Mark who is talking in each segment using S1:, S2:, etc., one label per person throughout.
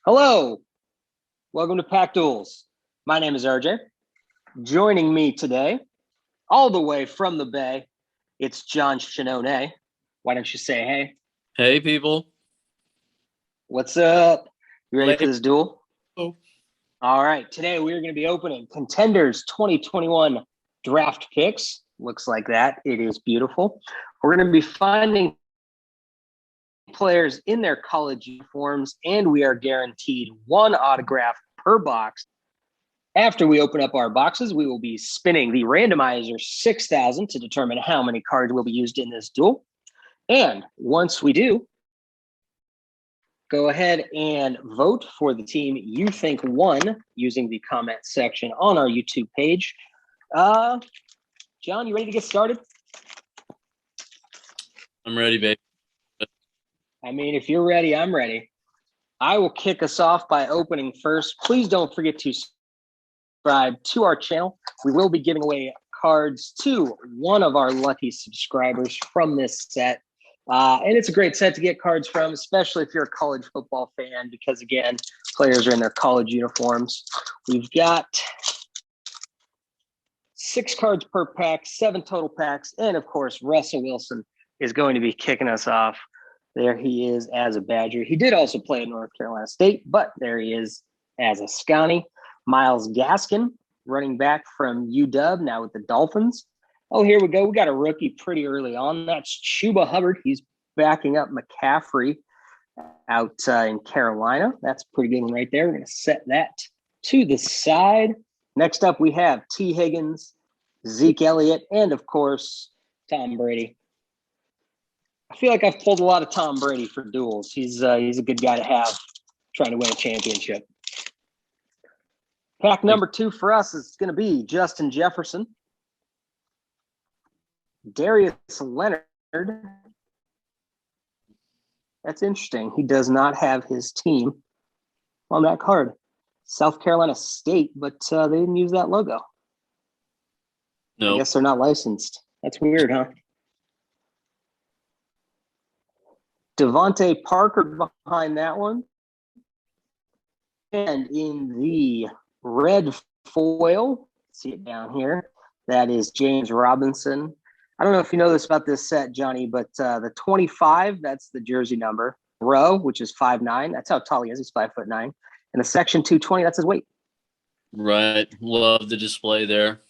S1: Hello, welcome to Pack Duels. My name is RJ. Joining me today, all the way from the Bay, it's John Chinone. Why don't you say hey?
S2: Hey, people.
S1: What's up? You ready for
S2: Hello.
S1: this duel? All right, today we are going to be opening Contenders 2021 draft picks. Looks like that. It is beautiful. We're going to be finding players in their college uniforms, and we are guaranteed one autograph per box. After we open up our boxes, we will be spinning the randomizer 6,000 to determine how many cards will be used in this duel. And once we do, go ahead and vote for the team you think won using the comment section on our YouTube page. John, you ready to get started?
S2: I'm ready, babe.
S1: I mean, if you're ready, I'm ready. I will kick us off by opening first. Please don't forget to subscribe to our channel. We will be giving away cards to one of our lucky subscribers from this set. And it's a great set to get cards from, especially if you're a college football fan, because again, players are in their college uniforms. We've got 6 cards per pack, 7 total packs. And of course, Russell Wilson is going to be kicking us off. There he is as a Badger. He did also play at North Carolina State, but there he is as a Scotty. Miles Gaskin, running back from UW, now with the Dolphins. Oh, here we go. We got a rookie pretty early on. That's Chuba Hubbard. He's backing up McCaffrey out in Carolina. That's a pretty good one right there. We're going to set that to the side. Next up, we have T. Higgins, Zeke Elliott, and of course, Tom Brady. I feel like I've pulled a lot of Tom Brady for duels. He's a good guy to have trying to win a championship. Pack number 2 for us is going to be Justin Jefferson, Darius Leonard. That's interesting. He does not have his team on that card. South Carolina State, but they didn't use that logo.
S2: No.
S1: I guess they're not licensed. That's weird, huh? Devontae Parker behind that one. And in the red foil, see it down here, that is James Robinson. I don't know if you know this about this set, Johnny, but the 25, that's the jersey number. Row, which is 5'9", that's how tall he is. He's 5'9". And the section 220, that's his weight.
S2: Right. Love the display there.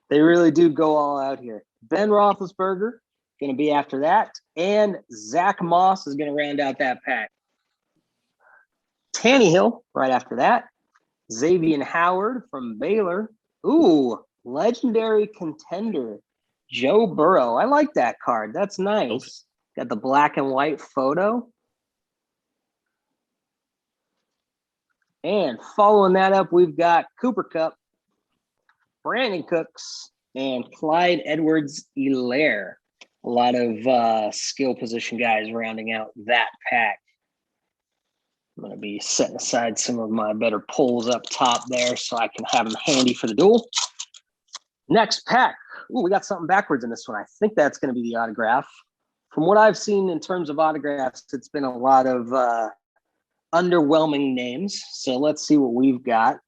S1: They really do go all out here. Ben Roethlisberger going to be after that. And Zach Moss is going to round out that pack. Tannehill right after that. Xavier Howard from Baylor. Ooh, legendary contender. Joe Burrow. I like that card. That's nice. Okay. Got the black and white photo. And following that up, we've got Cooper Kupp, Brandon Cooks, and Clyde Edwards-Helaire. A lot of skill position guys rounding out that pack. I'm going to be setting aside some of my better pulls up top there so I can have them handy for the duel. Next pack. Ooh, we got something backwards in this one. I think that's going to be the autograph. From what I've seen in terms of autographs, it's been a lot of underwhelming names. So let's see what we've got.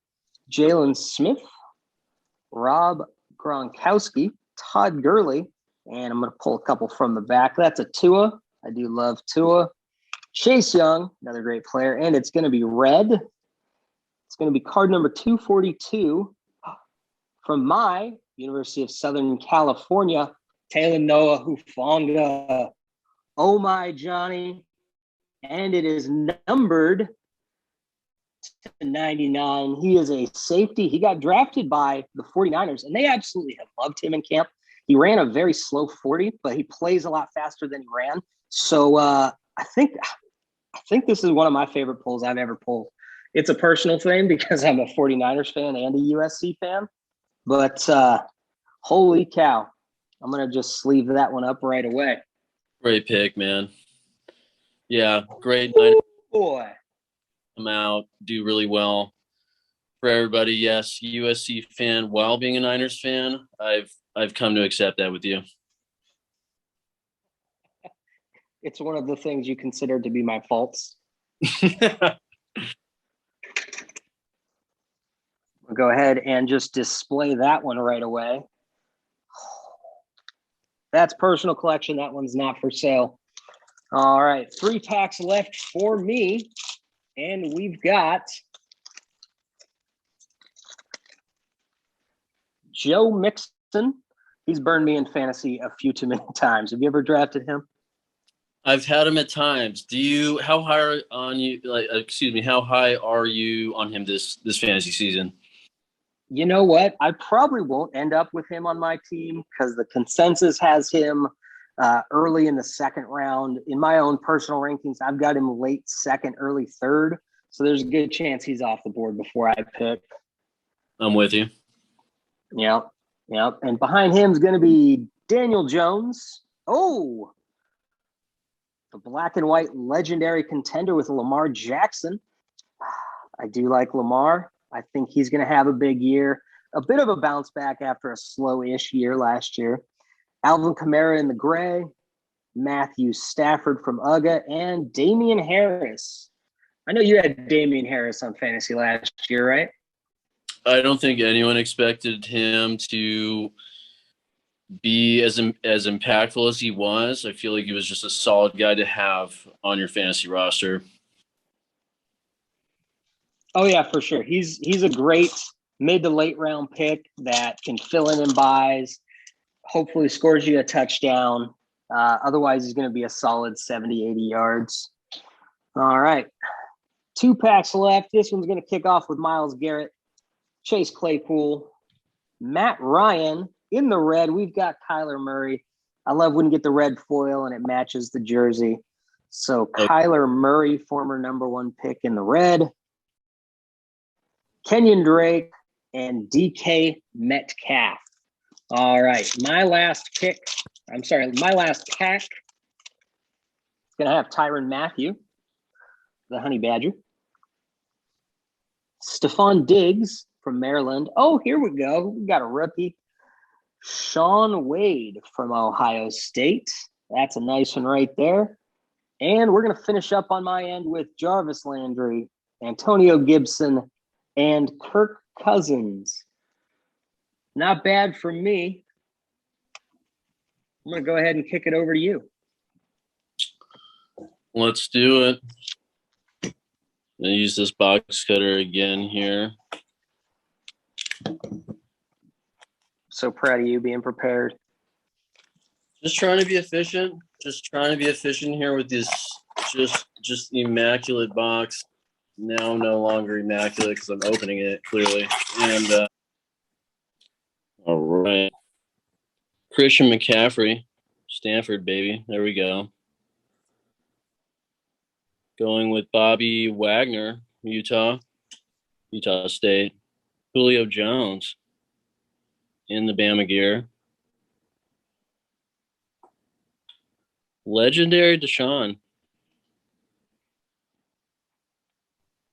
S1: Jalen Smith, Rob Gronkowski, Todd Gurley, and I'm going to pull a couple from the back. That's a Tua. I do love Tua. Chase Young, another great player, and it's going to be red. It's going to be card number 242 from my University of Southern California, Taylor Noah Hufanga. Oh my, Johnny. And it is numbered to 99. He is a safety. He got drafted by the 49ers, and they absolutely have loved him in camp. He ran a very slow 40, but he plays a lot faster than he ran. So I think this is one of my favorite pulls I've ever pulled. It's a personal thing because I'm a 49ers fan and a USC fan. But holy cow, I'm going to just sleeve that one up right away.
S2: Great pick, man. Yeah, great. Ooh,
S1: boy.
S2: Come out, do really well. For everybody, yes, USC fan while being a Niners fan. I've come to accept that with you.
S1: It's one of the things you consider to be my faults. We'll go ahead and just display that one right away. That's personal collection. That one's not for sale. All right, 3 packs left for me. And we've got Joe Mixon. He's burned me in fantasy a few too many times. Have you ever drafted him?
S2: I've had him at times. How high are how high are you on him this fantasy season?
S1: You know what? I probably won't end up with him on my team because the consensus has him early in the second round. In my own personal rankings, I've got him late second, early third. So there's a good chance he's off the board before I pick.
S2: I'm with you.
S1: Yep. And behind him is going to be Daniel Jones. Oh, the black and white legendary contender with Lamar Jackson. I do like Lamar. I think he's going to have a big year. A bit of a bounce back after a slow-ish year last year. Alvin Kamara in the gray. Matthew Stafford from UGA. And Damian Harris. I know you had Damian Harris on fantasy last year, right?
S2: I don't think anyone expected him to be as impactful as he was. I feel like he was just a solid guy to have on your fantasy roster.
S1: Oh yeah, for sure. He's a great mid to late round pick that can fill in buys. Hopefully scores you a touchdown. Otherwise, he's going to be a solid 70, 80 yards. All right. 2 packs left. This one's going to kick off with Myles Garrett, Chase Claypool, Matt Ryan. In the red, we've got Kyler Murray. I love when you get the red foil and it matches the jersey. So Kyler Murray, former #1 pick in the red. Kenyon Drake and DK Metcalf. All right, my last pack is going to have Tyrann Mathieu, the Honey Badger. Stephon Diggs from Maryland. Oh, here we go. We got a rookie. Sean Wade from Ohio State. That's a nice one right there. And we're going to finish up on my end with Jarvis Landry, Antonio Gibson, and Kirk Cousins. Not bad for me. I'm going to go ahead and kick it over to you.
S2: Let's do it. I'm going to use this box cutter again here.
S1: So proud of you being prepared.
S2: Just trying to be efficient. Here with this just immaculate box. Now no longer immaculate because I'm opening it clearly. And all right. Christian McCaffrey, Stanford, baby. There we go. Going with Bobby Wagner, Utah State. Julio Jones in the Bama gear. Legendary Deshaun.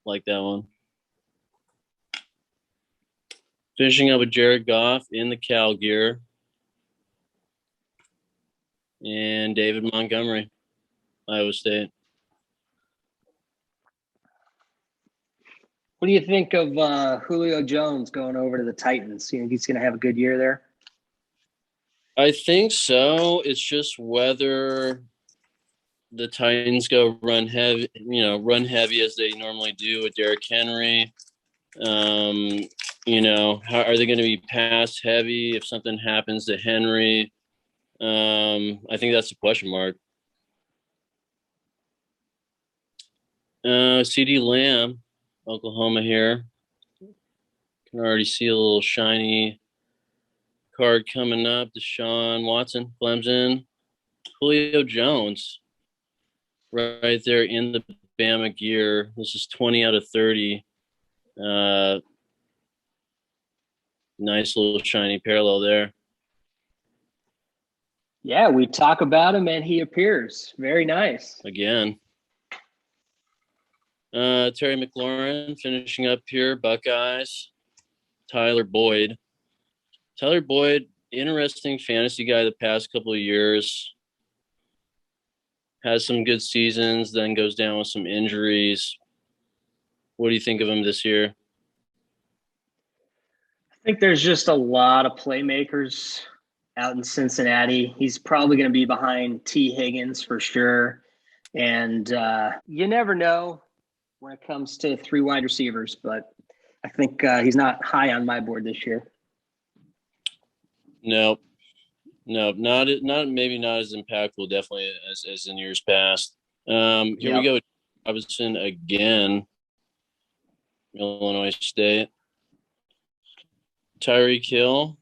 S2: Like that one. Finishing up with Jared Goff in the Cal gear. And David Montgomery, Iowa State.
S1: What do you think of Julio Jones going over to the Titans? You think he's going to have a good year there?
S2: I think so. It's just whether the Titans go run heavy as they normally do with Derrick Henry. How are they going to be pass heavy if something happens to Henry? I think that's a question mark. CD Lamb, Oklahoma here. Can already see a little shiny card coming up. Deshaun Watson, Clemson. Julio Jones, right there in the Bama gear. This is 20 out of 30. Nice little shiny parallel there.
S1: Yeah, we talk about him and he appears. Very nice.
S2: Again. Terry McLaurin finishing up here. Buckeyes. Tyler Boyd, interesting fantasy guy the past couple of years. has some good seasons, then goes down with some injuries. What do you think of him this year?
S1: I think there's just a lot of playmakers out in Cincinnati. He's probably going to be behind T. Higgins for sure. And you never know when it comes to three wide receivers, but I think he's not high on my board this year.
S2: Nope. No, not maybe not as impactful, definitely as in years past. Here we go. Robinson again, Illinois State. Tyreek Hill,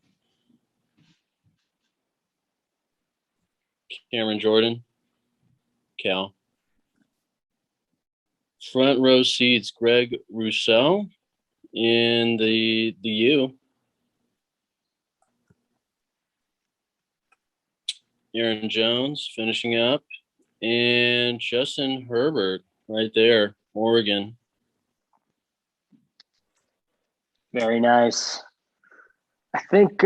S2: Cameron Jordan, Cal. Front row seats, Greg Rousseau in the U. Aaron Jones finishing up, and Justin Herbert right there, Oregon.
S1: Very nice. I think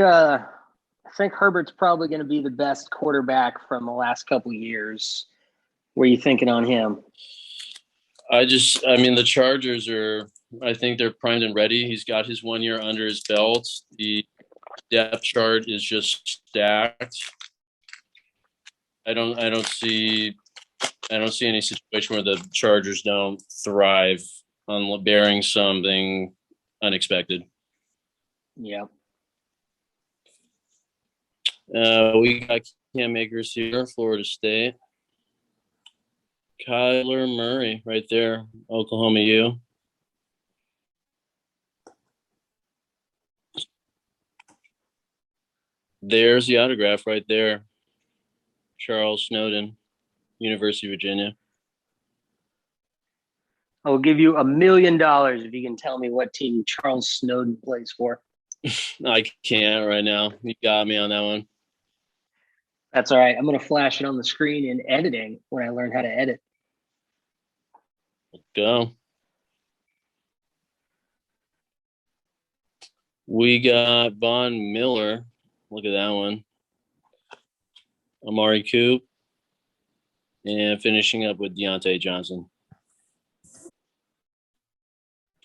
S1: Herbert's probably going to be the best quarterback from the last couple of years. What are you thinking on him?
S2: I mean, the Chargers I think they're primed and ready. He's got his 1 year under his belt. The depth chart is just stacked. I don't see any situation where the Chargers don't thrive on bearing something unexpected.
S1: Yeah.
S2: We got Cam Akers here, Florida State. Kyler Murray right there, Oklahoma U. There's the autograph right there. Charles Snowden, University of Virginia.
S1: I will give you $1 million if you can tell me what team Charles Snowden plays for.
S2: I can't right now. You got me on that one.
S1: That's all right. I'm going to flash it on the screen in editing when I learn how to edit.
S2: Let's go. We got Von Miller. Look at that one. Amari Coop. And finishing up with Deontay Johnson.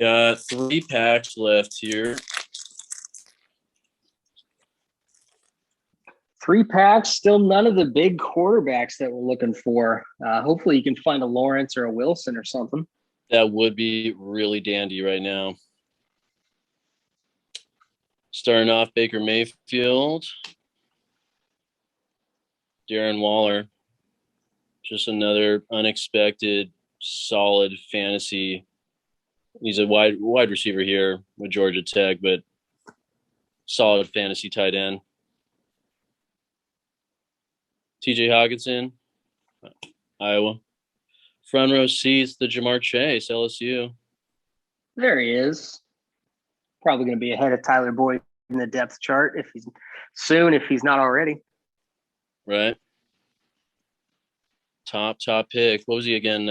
S2: Got 3 packs left here.
S1: 3 packs, still none of the big quarterbacks that we're looking for. Hopefully you can find a Lawrence or a Wilson or something.
S2: That would be really dandy right now. Starting off, Baker Mayfield. Darren Waller. Just another unexpected, solid fantasy. He's a wide receiver here with Georgia Tech, but solid fantasy tight end. TJ Hawkinson, Iowa. Front row seats, the Jamar Chase, LSU.
S1: There he is. Probably going to be ahead of Tyler Boyd in the depth chart if he's not already.
S2: Right. Top pick. What was he again?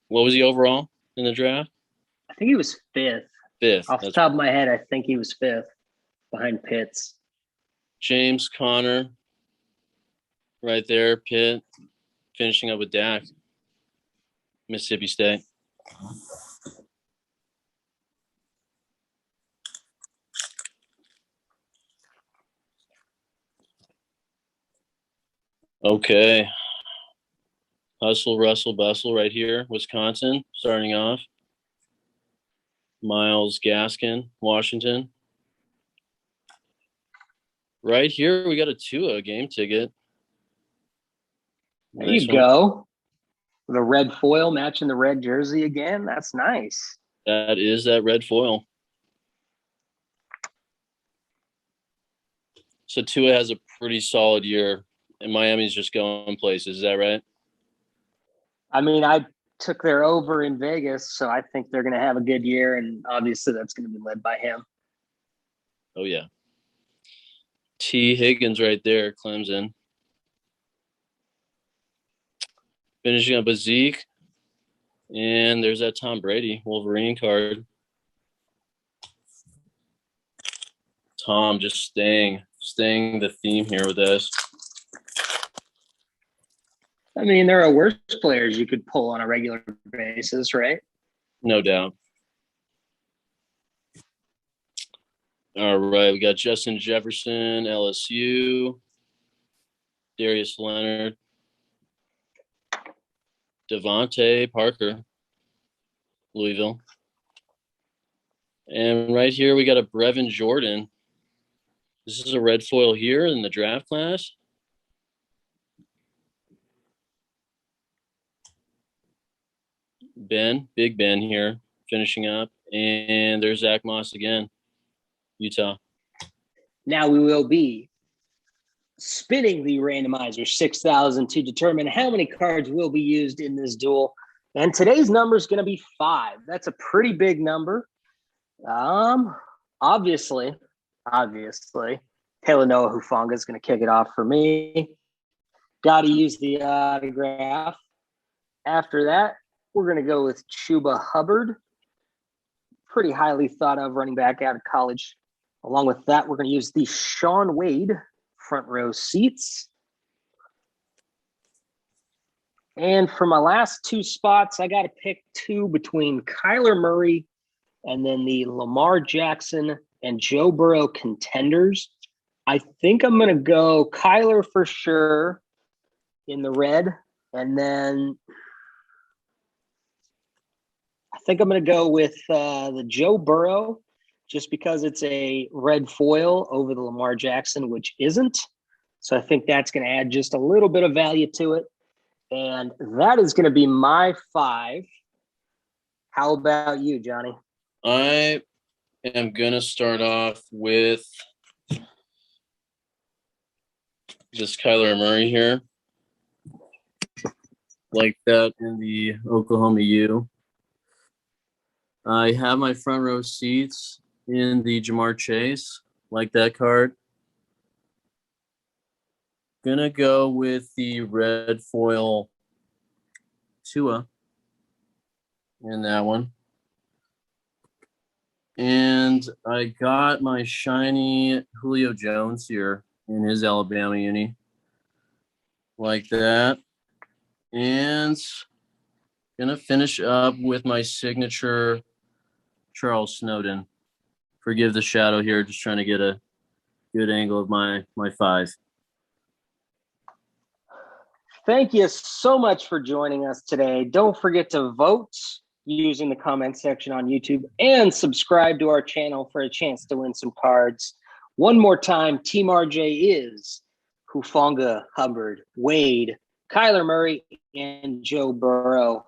S2: What was he overall in the draft?
S1: I think he was 5th.
S2: 5th.
S1: Off the top of my head, I think he was 5th behind Pitts.
S2: James Conner right there. Pitt finishing up with Dak. Mississippi State. Okay. Hustle, Russell, Bustle right here. Wisconsin starting off. Miles Gaskin, Washington. Right here, we got a Tua game ticket.
S1: There you go. The red foil matching the red jersey again. That's nice.
S2: That is that red foil. So Tua has a pretty solid year, and Miami's just going places. Is that right?
S1: I mean, I took their over in Vegas, so I think they're going to have a good year, and obviously that's going to be led by him.
S2: Oh, yeah. T. Higgins right there, Clemson. Finishing up with Zeke. And there's that Tom Brady Wolverine card. Tom just staying the theme here with us.
S1: I mean, there are worse players you could pull on a regular basis, right?
S2: No doubt. All right, we got Justin Jefferson, LSU, Darius Leonard, Devontae Parker, Louisville. And right here, we got a Brevin Jordan. This is a red foil here in the draft class. Big Ben here, finishing up. And there's Zach Moss again, Utah.
S1: Now we will be spinning the randomizer 6,000 to determine how many cards will be used in this duel. And today's number is going to be 5. That's a pretty big number. Obviously, Taylor Noah Hufanga is going to kick it off for me. Got to use the autograph. After that, we're going to go with Chuba Hubbard. Pretty highly thought of running back out of college. Along with that, we're going to use the Sean Wade front row seats. And for my last 2 spots, I got to pick 2 between Kyler Murray and then the Lamar Jackson and Joe Burrow contenders. I think I'm going to go Kyler for sure in the red. And then I think I'm going to go with the Joe Burrow just because it's a red foil over the Lamar Jackson, which isn't. So I think that's going to add just a little bit of value to it. And that is going to be my 5. How about you, Johnny?
S2: I am going to start off with this Kyler Murray here. Like that in the Oklahoma U. I have my front row seats in the Jamar Chase. Like that card. Gonna go with the red foil Tua in that one. And I got my shiny Julio Jones here in his Alabama uni. Like that. And gonna finish up with my signature Charles Snowden. Forgive the shadow here, just trying to get a good angle of my 5.
S1: Thank you so much for joining us today. Don't forget to vote using the comment section on YouTube and subscribe to our channel for a chance to win some cards. One more time, Team RJ is Hufanga, Hubbard, Wade, Kyler Murray, and Joe Burrow.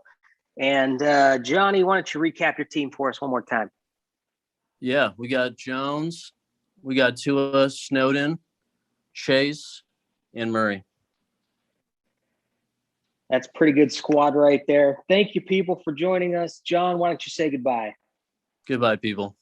S1: And Johnny, why don't you recap your team for us one more time?
S2: Yeah, we got Jones, we got Tua, Snowden, Chase, and Murray.
S1: That's a pretty good squad right there. Thank you, people, for joining us. John, why don't you say goodbye?
S2: Goodbye, people.